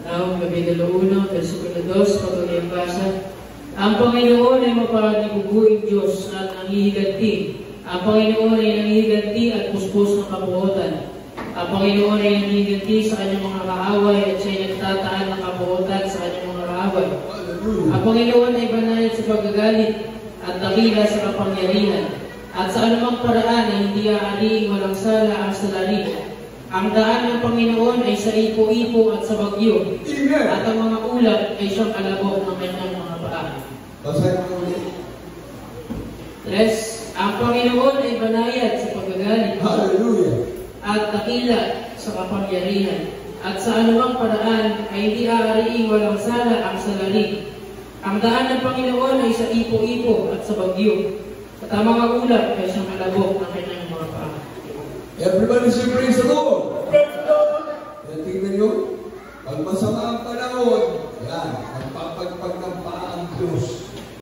Now, Kapitulo 1, versikulo 2, patuloy ang basa. Ang Panginoon ay mapaniguguing Diyos at nangihiganti. Ang Panginoon ay nangihiganti at puspos ng kabuotan. Ang Panginoon ay nangihiganti sa kanyang mga kaaway at siya'y nagtataan ng kabuotan sa kanyang mga kaaway. Ang Panginoon ay banayad sa pagagalit at dakila sa kapangyarihan. At sa anumang paraan ay hindi aaliing walang sala ang salari. Ang daan ng Panginoon ay sa ipo-ipo at sa bagyo. Amen. At ang mga ulap ay siyang alabok ng kanyang mga paa. Basahin mo ulit. Yes, ang Panginoon ay banayad sa pagagalit. Hallelujah. At dakila sa kapangyarihan. At sa anumang paraan ay hindi aaliing walang sala ang salari. Ang daan ng Panginoon ay sa ipo-ipo at sa bagyo. At ang mga ulap ay siyang alabok ng kanyang mga paa. Everybody say praise the Lord. Praise the Lord. Yan, tingnan nyo. Pag masama ang panahon, yan, magpapagpag ng paa ang Diyos.